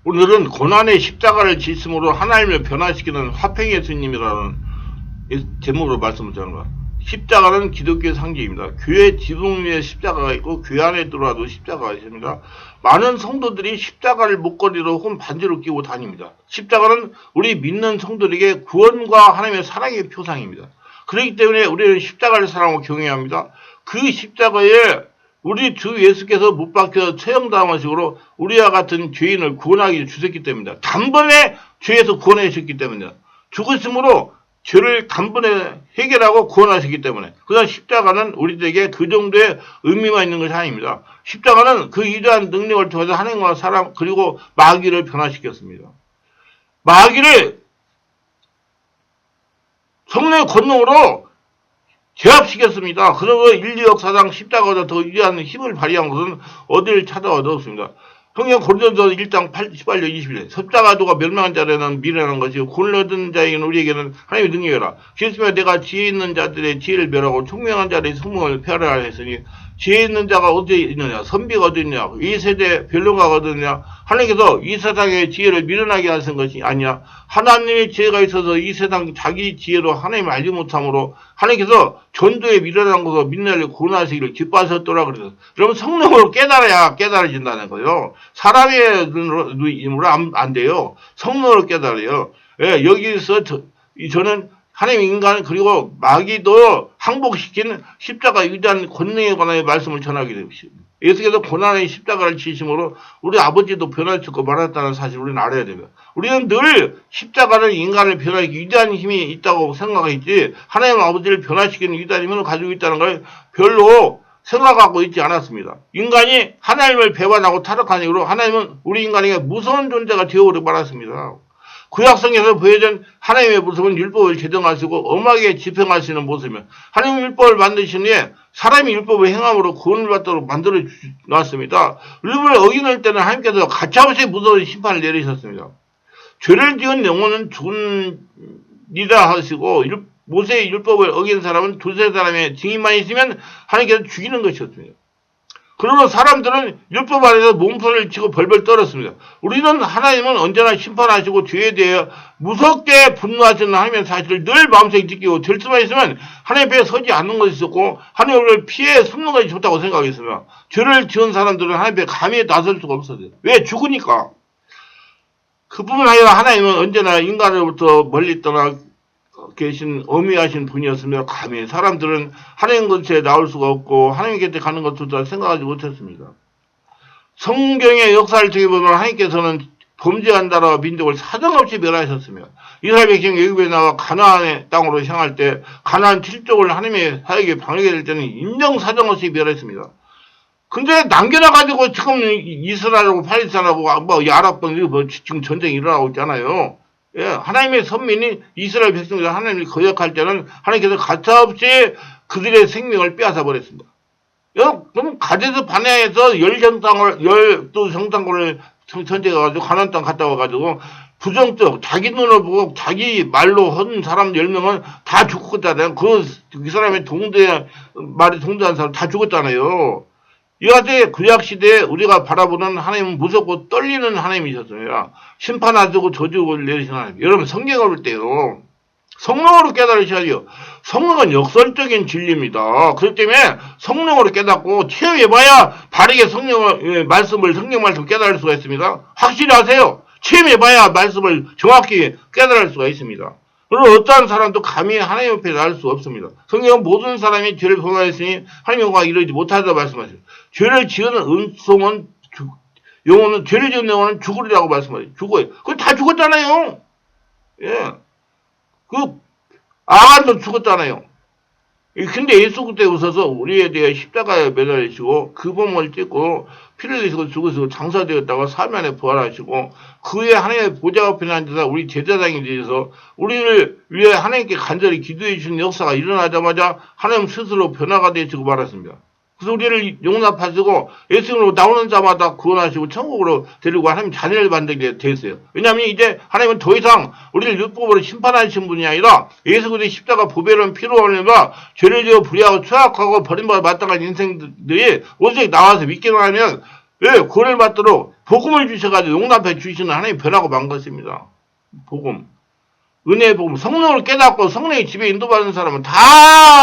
오늘은 고난의 십자가를 지심으로 하나님을 변화시키는 화평 예수님이라는 제목으로 말씀을 드리는 거야. 십자가는 기독교의 상징입니다. 교회 지붕 위에 십자가가 있고 교회 안에 들어와도 십자가가 있습니다. 많은 성도들이 십자가를 목걸이로 혹은 반지로 끼고 다닙니다. 십자가는 우리 믿는 성도들에게 구원과 하나님의 사랑의 표상입니다. 그렇기 때문에 우리는 십자가를 사랑하고 경외합니다. 그 십자가에 우리 주 예수께서 못 박혀 처형당하식으로 우리와 같은 죄인을 구원하기 주셨기 때문이다. 단번에 죄에서 구원해 주셨기 때문이다. 죽으심으로 죄를 단번에 해결하고 구원하시기 때문에. 그래서 십자가는 우리들에게 그 정도의 의미가 있는 것이 아닙니다. 십자가는 그 위대한 능력을 통해서 하나님과 사람 그리고 마귀를 변화시켰습니다. 마귀를 성령의 권능으로 제압시켰습니다. 그리고 인류 역사상 십자가보다 더 위대한 힘을 발휘한 것은 어디를 찾아와도 없습니다. 성경 고린도서 1장 18절 21절 십자가도가 멸망한 자에게는 미련한 것이고 구원을 얻은 자에게는 우리에게는 하나님의 능력이라. 그렇으면 내가 지혜 있는 자들의 지혜를 멸하고 총명한 자들의 성공을 폐하라 했으니 지혜 있는 자가 어디 있느냐, 선비가 어디 있느냐, 이 세대 변론가가 어디 있느냐. 하나님께서 이 세상의 지혜를 미련하게 하신 것이 아니야. 하나님의 지혜가 있어서 이 세상 자기 지혜로 하나님을 알지 못함으로 하나님께서 전도에 미련한 것으로 민나를 구원하시기를 기뻐하셨더라 그래서. 여러분 성령으로 깨달아야 깨달아진다는 거예요. 사람의 눈으로 안 돼요. 성령으로 깨달아요. 예, 여기서 저는 하나님 인간 그리고 마귀도 항복시킨 십자가 위대한 권능에 관한 말씀을 전하게 됩니다. 예수께서 고난의 십자가를 지심으로 우리 아버지도 변화시키고 말았다는 사실을 우리는 알아야 됩니다. 우리는 늘 십자가는 인간을 변화시키는 위대한 힘이 있다고 생각했지 하나님 아버지를 변화시키는 위대한 힘을 가지고 있다는 걸 별로 생각하고 있지 않았습니다. 인간이 하나님을 배반하고 타락한 이후로 하나님은 우리 인간에게 무서운 존재가 되어버려 말았습니다. 구약성에서 보여준 하나님의 모습은 율법을 제정하시고 엄하게 집행하시는 모습이며 하나님 율법을 만드신 후에 사람이 율법을 행함으로 구원을 받도록 만들어 놨습니다. 율법을 어기는 때는 하나님께서 가차없이 무서운 심판을 내리셨습니다. 죄를 지은 영혼은 죽으리라 하시고 모세의 율법을 어긴 사람은 두세 사람의 증인만 있으면 하나님께서 죽이는 것이었습니다. 그리고 사람들은 율법 안에서 몸살을 치고 벌벌 떨었습니다. 우리는 하나님은 언제나 심판하시고 죄에 대해 무섭게 분노하시는 하나님의 사실을 늘 마음속에 느끼고 될 수만 있으면 하나님 앞에 서지 않는 것이 있었고 하나님을 피해 숨는 것이 좋다고 생각했습니다. 죄를 지은 사람들은 하나님 앞에 감히 나설 수가 없었어요. 왜? 죽으니까. 그뿐만 아니라 하나님은 언제나 인간으로부터 멀리 떠나 계신 어미하신 분이었으며 감히 사람들은 하나님 곁에 나올 수가 없고 하나님 곁에 가는 것도 생각하지 못했습니다. 성경의 역사를 통해 보면 하나님께서는 범죄한 나라와 민족을 사정없이 멸하셨으며 이스라엘 백성 애굽에 나와 가나안의 땅으로 향할 때 가나안 7족을 하나님의 사역에 방해가 될 때는 인정 사정없이 멸했습니다. 근데 남겨놔가지고 지금 이스라엘하고 팔레스타인하고 뭐 아랍邦이 지금 전쟁이 일어나고 있잖아요. 예, 하나님의 선민이 이스라엘 백성들 하나님을 거역할 때는 하나님께서 가차없이 그들의 생명을 빼앗아 버렸습니다. 그럼 가데스 바네아에서 12정당을 선택해가지고 가나안 땅 갔다 와가지고 부정적 자기 눈을 보고 자기 말로 한 사람 10명은 다 죽었잖아요. 그 사람의 말에 동대한 사람 다 죽었잖아요. 이같이 구약시대에 우리가 바라보는 하나님은 무섭고 떨리는 하나님이셨어요. 심판하시고 저주를 내리시는 하나님. 여러분 성경을 볼 때요. 성령으로 깨달으셔야죠. 성령은 역설적인 진리입니다. 그렇기 때문에 성령으로 깨닫고 체험해봐야 바르게 성령 말씀을 깨달을 수가 있습니다. 확실히 하세요. 체험해봐야 말씀을 정확히 깨달을 수가 있습니다. 그리고 어떠한 사람도 감히 하나님 앞에 나올 수 없습니다. 성경은 모든 사람이 죄를 범하였으니 하나님 영광을 이루지 못하다 말씀하세요. 죄를 지은 영혼은 죄를 지은 영혼은 죽으리라고 말씀하세요. 죽어요. 그거 다 죽었잖아요. 예. 아간도 죽었잖아요. 근데 예수 그때 오셔서 우리에 대해 십자가에 매달리시고 그 몸을 찢고 피를 흘리시고 죽으시고 장사되었다가 사면에 부활하시고 그의 하나님의 보좌 앞에 앉아서 우리 제사장이 되셔서 우리를 위해 하나님께 간절히 기도해 주신 역사가 일어나자마자 하나님 스스로 변화가 되시고 말았습니다. 그래서 우리를 용납하시고 예수님으로 나오는 자마다 구원하시고 천국으로 데리고 하나님 자녀를 만들게 되었어요. 왜냐하면 이제 하나님은 더 이상 우리를 율법으로 심판하신 분이 아니라 예수 그리스도의 십자가 보배로운 피로 흘려 죄를 지어 불의하고 추악하고 버림받아 마땅한 인생들이 오직 나와서 믿기만 하면 예, 구원을 받도록 복음을 주셔가지고 용납해 주시는 하나님 변하고 만 것입니다. 복음. 은혜의 복음, 성령을 깨닫고 성령의 집에 인도받는 사람은 다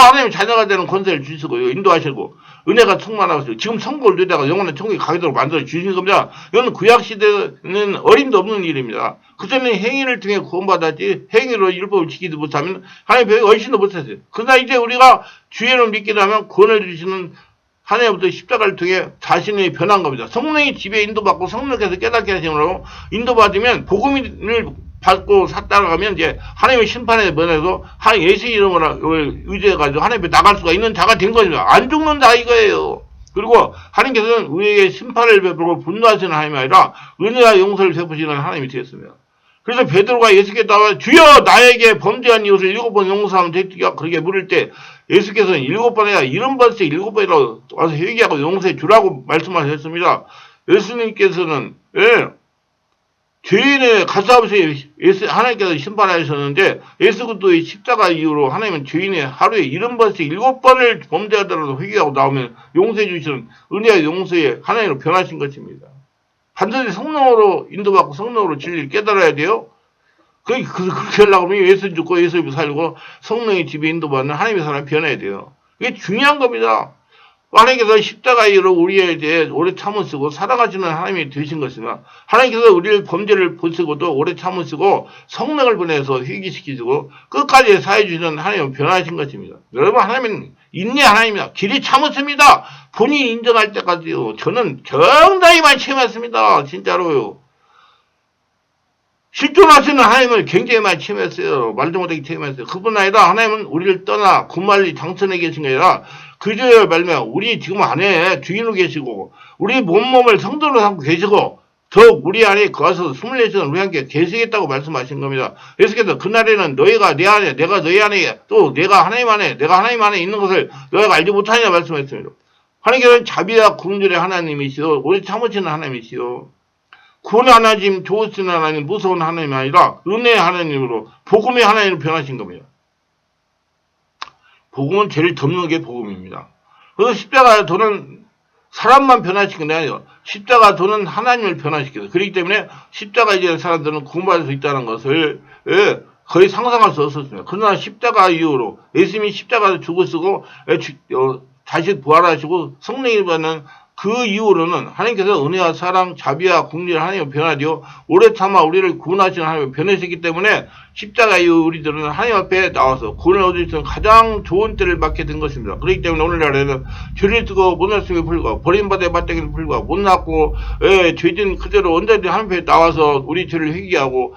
하나님 자녀가 되는 권세를 주시고 인도하시고 은혜가 충만하고 지금 선고를 누리다가 영원한 천국에 가도록 만들어 주신 겁니다. 이건 구약시대는 어림도 없는 일입니다. 그전에는 행위를 통해 구원받았지 행위로 율법을 지키지 못하면 하나님 벽에 얼씬도 못했어요. 그러나 이제 우리가 주의를 믿게 되면 구원을 주시는 하나님부터 십자가를 통해 자신이 변한 겁니다. 성령의 집에 인도받고 성령께서 깨닫게 하시므로 인도받으면 복음을 받고 따라가면 이제 하나님의 심판에 면해서 하나님 예수 이름으로 의지해가지고 하나님 앞에 나갈 수가 있는 자가 된 겁니다. 안 죽는다 이거예요. 그리고 하나님께서는 우리에게 심판을 베풀고 분노하시는 하나님이 아니라 은혜와 용서를 베푸시는 하나님이 되었습니다. 그래서 베드로가 예수께 나와 주여 나에게 범죄한 이웃을 7번 용서하면 되겠다 그렇게 물을 때 예수께서는 7번이 아니라 70번째 7번이라고 와서 회개하고 용서해 주라고 말씀하셨습니다. 예수님께서는 죄인의 가싸움시 하나님께서 심판하셨는데 예수 그리스도의 십자가 이후로 하나님은 죄인의 하루에 70번씩 7번을 범죄하더라도 회개하고 나오면 용서해 주시는 은혜와 용서에 하나님으로 변하신 것입니다. 반드시 성령으로 인도받고 성령으로 진리를 깨달아야 돼요. 그렇게 하려고 하면 예수 죽고 예수 살고 성령의 집에 인도받는 하나님의 사람이 변해야 돼요. 이게 중요한 겁니다. 하나님께서 십자가로 우리에 대해 오래 참으시고 살아가시는 하나님이 되신 것이나 하나님께서 우리를 범죄를 보시고도 오래 참으시고 성령을 보내서 회개시키시고 끝까지 사해주시는 하나님은 변하신 것입니다. 여러분 하나님은 인내 하나님입니다. 길이 참으십니다. 본인이 인정할 때까지요. 저는 정당히 많이 체험했습니다. 진짜로요. 실존하시는 하나님을 굉장히 많이 체험했어요. 말도 못하게 체험했어요. 그뿐 아니라 하나님은 우리를 떠나 군말리 장천에 계신 게 아니라 그저야 말면 우리 지금 안에 주인으로 계시고 우리 몸을 성도로 삼고 계시고 더욱 우리 안에 거하셔서 24시간 우리 함께 계시겠다고 말씀하신 겁니다. 예수께서 그날에는 너희가 내 안에 내가 너희 안에 또 내가 하나님 안에 있는 것을 너희가 알지 못하냐 말씀했습니다. 하나님께서는 자비와 긍휼의 하나님이시오 오래 참으시는 하나님이시오 구원의 하나님, 좋으신 하나님, 무서운 하나님이 아니라 은혜의 하나님으로 복음의 하나님으로 변하신 겁니다. 복음은 제일 덮는 게 복음입니다. 그래서 십자가 도는 사람만 변화시키는 게 아니에요. 십자가 도는 하나님을 변화시켜요. 그렇기 때문에 십자가에 대한 사람들은 구원받을 수 있다는 것을 거의 상상할 수 없었습니다. 그러나 십자가 이후로 예수님이 십자가를 죽으시고 다시 부활하시고 성령이 받는 그 이후로는 하나님께서 은혜와 사랑, 자비와 긍휼 하나님을 변화되어 오래 참아 우리를 구원하시는 하나님을 변화시키기 때문에 십자가 이후 우리들은 하나님 앞에 나와서 구원을 얻을 수 있는 가장 좋은 때를 맞게 된 것입니다. 그렇기 때문에 오늘날에는 죄를 지고 못났음에 불구하고 버림받아 마땅에도 불구하고 못났고 죄진 그대로 언제든지 하나님 앞에 나와서 우리 죄를 회개하고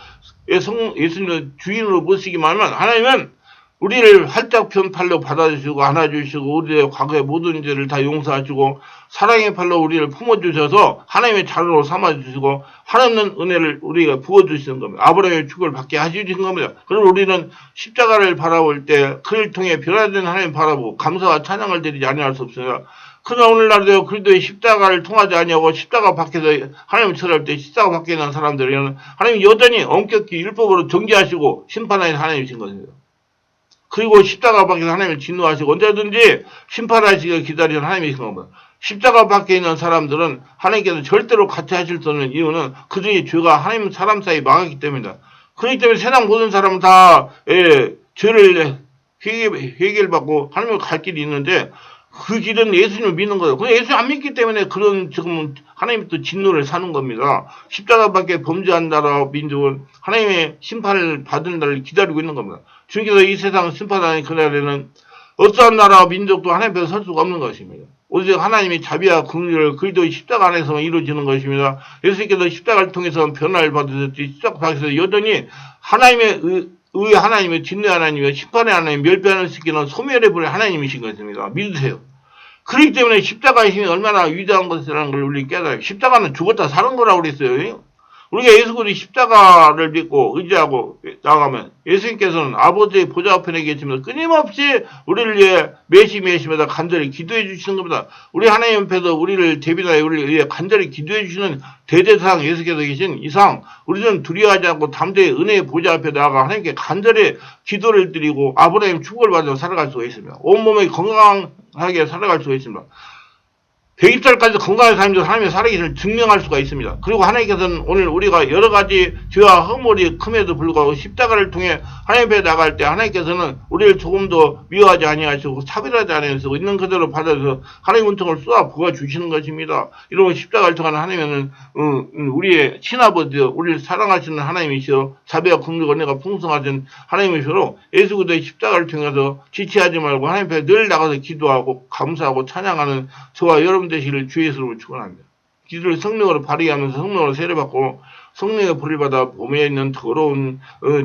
예수님을 주인으로 모시기만 하면 하나님은 우리를 활짝편 팔로 받아주시고 안아주시고 우리의 과거의 모든 죄를 다 용서하시고 사랑의 팔로 우리를 품어주셔서 하나님의 자녀로 삼아주시고 하나님은 은혜를 우리가 부어주시는 겁니다. 아브라함의 축을 받게 하시는 겁니다. 그럼 우리는 십자가를 바라볼 때 그를 통해 변화된 하나님 바라보고 감사와 찬양을 드리지 아니할 수 없습니다. 그러나 오늘날도 그리스도의 십자가를 통하지 아니하고 십자가 밖에서 하나님을 쳐다볼 때 십자가 밖에 있는 사람들은 하나님 여전히 엄격히 율법으로 정죄하시고 심판하는 하나님이신 것입니다. 그리고 십자가 밖에서 하나님을 진노하시고 언제든지 심판하시기를 기다리는 하나님이신 겁니다. 십자가 밖에 있는 사람들은 하나님께서 절대로 같이 하실 수 없는 이유는 그들의 죄가 하나님 사람 사이에 망했기 때문이다. 그렇기 때문에 세상 모든 사람은 다 죄를 회개를 받고 하나님을 갈 길이 있는데 그 길은 예수님을 믿는 거예요. 그냥 예수님 안 믿기 때문에 그런 지금 하나님이 또 진노를 사는 겁니다. 십자가밖에 범죄한 나라 민족은 하나님의 심판을 받은 날을 기다리고 있는 겁니다. 주님께서 이 세상을 심판하는 그날에는 어떠한 나라와 민족도 하나님 앞에 설 수가 없는 것입니다. 오직 하나님의 자비와 긍휼을 그리스도의 십자가 안에서만 이루어지는 것입니다. 예수님께서 십자가를 통해서 변화를 받으셨지 십자가 밖에서 여전히 하나님의 의 하나님의 진노 하나님의 심판의 하나님 멸변을 시키는 소멸의 불의 하나님이신 것입니다. 믿으세요. 그렇기 때문에 십자가의 힘이 얼마나 위대한 것이라는 걸 우리 깨달아요. 십자가는 죽었다 사는 거라고 그랬어요. 우리가 예수 그리스도의 십자가를 믿고 의지하고 나가면 예수님께서는 아버지의 보좌 앞에 계시면서 끊임없이 우리를 위해 매시매시마다 간절히 기도해 주시는 겁니다. 우리 하나님 앞에서 우리를 대변하여 우리를 위해 간절히 기도해 주시는 대대상 예수께서 계신 이상 우리는 두려워하지 않고 담대히 은혜의 보좌 앞에 나아가 하나님께 간절히 기도를 드리고 아브라함 축복을 받아 살아갈 수가 있습니다. 온몸이 건강하게 살아갈 수가 있습니다. 100살까지 건강하게 살면서 하나님의 살아계심을 증명할 수가 있습니다. 그리고 하나님께서는 오늘 우리가 여러 가지 죄와 허물이 큼에도 불구하고 십자가를 통해 하나님 앞에 나갈 때 하나님께서는 우리를 조금 더 미워하지 아니하시고 차별하지 아니하시고 있는 그대로 받아서 하나님 은총을 쏟아 부어 주시는 것입니다. 이런 십자가를 통한 하나님은 우리의 친아버지, 우리를 사랑하시는 하나님이시여 자비와 긍휼과 은혜가 풍성하신 하나님이시로 예수 그리스도의 십자가를 통해서 지체하지 말고 하나님 앞에 늘 나가서 기도하고 감사하고 찬양하는 저와 여러분 되시기를 주의 이름으로 축원합니다. 기도를 성령으로 발휘하면서 성령으로 세례받고 성령의 불을 받아 몸에 있는 더러운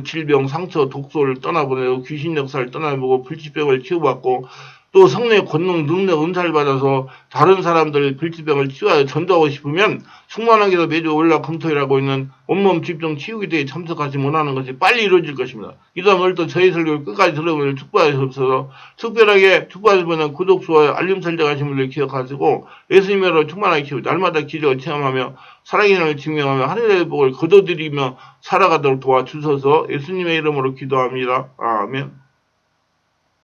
질병, 상처, 독소를 떠나보내고 귀신 역사를 떠나보고 불치병을 치유받고 또 성령의 권능, 능력, 은사를 받아서 다른 사람들 불치병을 치유하여 전도하고 싶으면 충만하게도 매주 월화 금토일하고 있는 온몸 집중 치유기도에 참석하지 못하는 것이 빨리 이루어질 것입니다. 기도하면 오늘도 저희 설교를 끝까지 들어보기를 축복하시옵소서. 특별하게 축복하시면 구독, 좋아요, 알림 설정하신 분들 기억하시고 예수님으로 충만하게 키우고 날마다 기적을 체험하며 살아계심을 증명하며 하늘의 복을 거둬들이며 살아가도록 도와주셔서 예수님의 이름으로 기도합니다. 아멘.